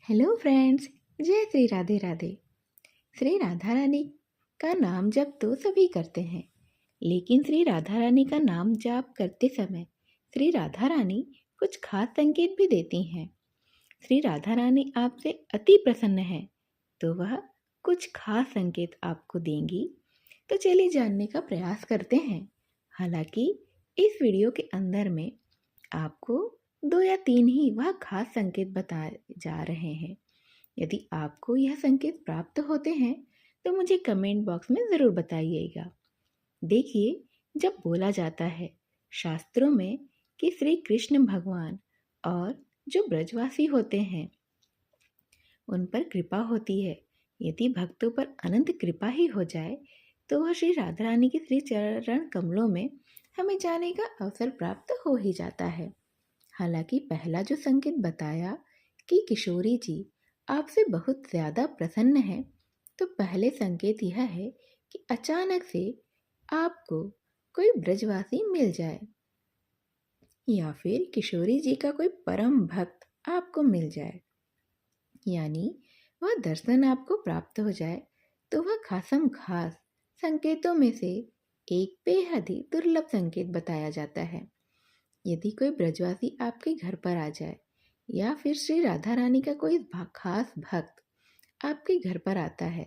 Hello friends. जय श्री राधे राधे। श्री राधा रानी का नाम जप तो सभी करते हैं, लेकिन श्री राधा रानी का नाम जाप करते समय श्री राधा रानी कुछ खास संकेत भी देती हैं। श्री राधा रानी आपसे अति प्रसन्न है तो वह कुछ खास संकेत आपको देंगी। तो चलिए जानने का प्रयास करते हैं। हालांकि इस वीडियो के अंदर में आपको 2 या 3 ही वह खास संकेत बताए जा रहे हैं। यदि आपको यह संकेत प्राप्त होते हैं तो मुझे कमेंट बॉक्स में ज़रूर बताइएगा। देखिए, जब बोला जाता है शास्त्रों में कि श्री कृष्ण भगवान और जो ब्रजवासी होते हैं उन पर कृपा होती है, यदि भक्तों पर अनंत कृपा ही हो जाए तो वह श्री राधा रानी के श्री चरण कमलों में हमें जाने का अवसर प्राप्त हो ही जाता है। हालांकि पहला जो संकेत बताया कि किशोरी जी आपसे बहुत ज़्यादा प्रसन्न है, तो पहले संकेत यह है कि अचानक से आपको कोई ब्रजवासी मिल जाए या फिर किशोरी जी का कोई परम भक्त आपको मिल जाए, यानी वह दर्शन आपको प्राप्त हो जाए। तो वह खासम खास संकेतों में से एक बेहद ही दुर्लभ संकेत बताया जाता है। यदि कोई ब्रजवासी आपके घर पर आ जाए या फिर श्री राधा रानी का कोई खास भक्त आपके घर पर आता है,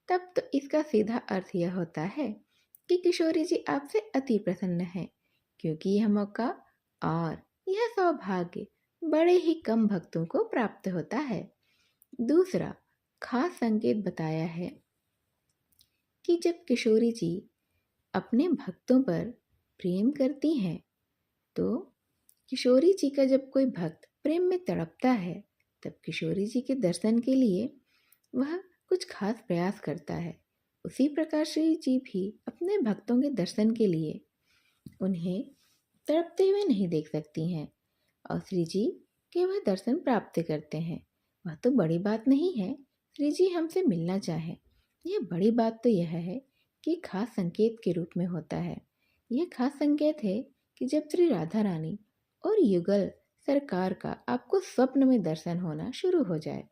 तब तो इसका सीधा अर्थ यह होता है कि किशोरी जी आपसे अति प्रसन्न है, क्योंकि यह मौका और यह सौभाग्य बड़े ही कम भक्तों को प्राप्त होता है। दूसरा खास संकेत बताया है कि जब किशोरी जी अपने भक्तों पर प्रेम करती हैं, तो किशोरी जी का जब कोई भक्त प्रेम में तड़पता है, तब किशोरी जी के दर्शन के लिए वह कुछ खास प्रयास करता है। उसी प्रकार श्री जी भी अपने भक्तों के दर्शन के लिए उन्हें तड़पते हुए नहीं देख सकती हैं और श्री जी के वह दर्शन प्राप्त करते हैं। वह तो बड़ी बात नहीं है श्री जी हमसे मिलना चाहें। यह बड़ी बात तो यह है कि खास संकेत के रूप में होता है। यह खास संकेत है कि जब श्री राधा रानी और युगल सरकार का आपको स्वप्न में दर्शन होना शुरू हो जाए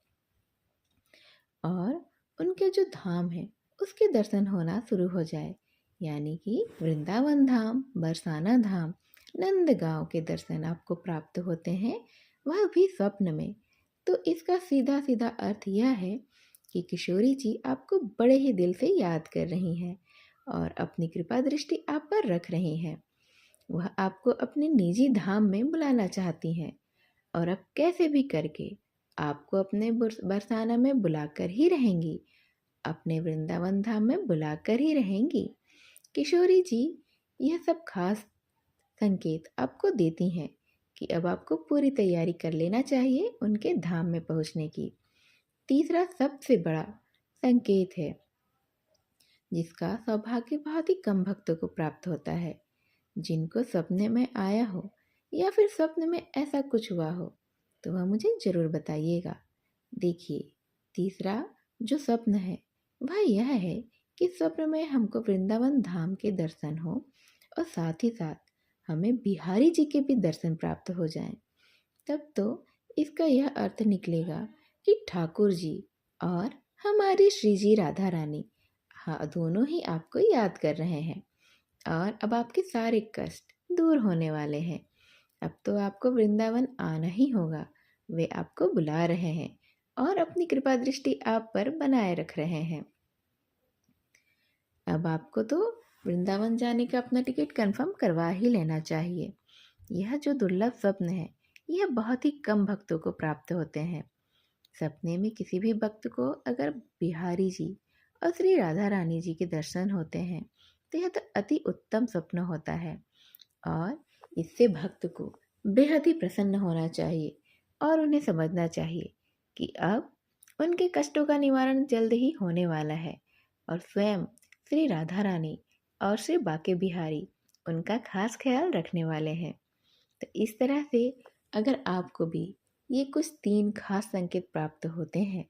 और उनके जो धाम है उसके दर्शन होना शुरू हो जाए, यानी कि वृंदावन धाम, बरसाना धाम, नंदगांव के दर्शन आपको प्राप्त होते हैं, वह भी स्वप्न में। तो इसका सीधा सीधा अर्थ यह है कि किशोरी जी आपको बड़े ही दिल से याद कर रही हैं और अपनी कृपा दृष्टि आप पर रख रही हैं। वह आपको अपने निजी धाम में बुलाना चाहती हैं और अब कैसे भी करके आपको अपने बरसाना में बुलाकर ही रहेंगी, अपने वृंदावन धाम में बुलाकर ही रहेंगी। किशोरी जी यह सब खास संकेत आपको देती हैं कि अब आपको पूरी तैयारी कर लेना चाहिए उनके धाम में पहुंचने की। तीसरा सबसे बड़ा संकेत है जिसका सौभाग्य बहुत ही कम भक्तों को प्राप्त होता है। जिनको सपने में आया हो या फिर स्वप्न में ऐसा कुछ हुआ हो तो वह मुझे ज़रूर बताइएगा। देखिए, तीसरा जो स्वप्न है वह यह है कि स्वप्न में हमको वृंदावन धाम के दर्शन हो और साथ ही साथ हमें बिहारी जी के भी दर्शन प्राप्त हो जाएं। तब तो इसका यह अर्थ निकलेगा कि ठाकुर जी और हमारी श्री जी राधा रानी, हाँ, दोनों ही आपको याद कर रहे हैं और अब आपके सारे कष्ट दूर होने वाले हैं। अब तो आपको वृंदावन आना ही होगा। वे आपको बुला रहे हैं और अपनी कृपा दृष्टि आप पर बनाए रख रहे हैं। अब आपको तो वृंदावन जाने का अपना टिकट कंफर्म करवा ही लेना चाहिए। यह जो दुर्लभ स्वप्न है यह बहुत ही कम भक्तों को प्राप्त होते हैं। सपने में किसी भी भक्त को अगर बिहारी जी और श्री राधा रानी जी के दर्शन होते हैं तो यह तो अति उत्तम स्वप्न होता है और इससे भक्त को बेहद ही प्रसन्न होना चाहिए और उन्हें समझना चाहिए कि अब उनके कष्टों का निवारण जल्द ही होने वाला है और स्वयं श्री राधा रानी और श्री बाके बिहारी उनका खास ख्याल रखने वाले हैं। तो इस तरह से अगर आपको भी ये कुछ 3 खास संकेत प्राप्त होते हैं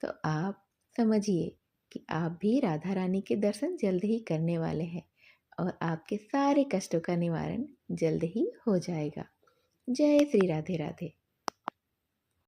तो आप समझिए कि आप भी राधा रानी के दर्शन जल्द ही करने वाले हैं और आपके सारे कष्टों का निवारण जल्द ही हो जाएगा। जय श्री राधे राधे।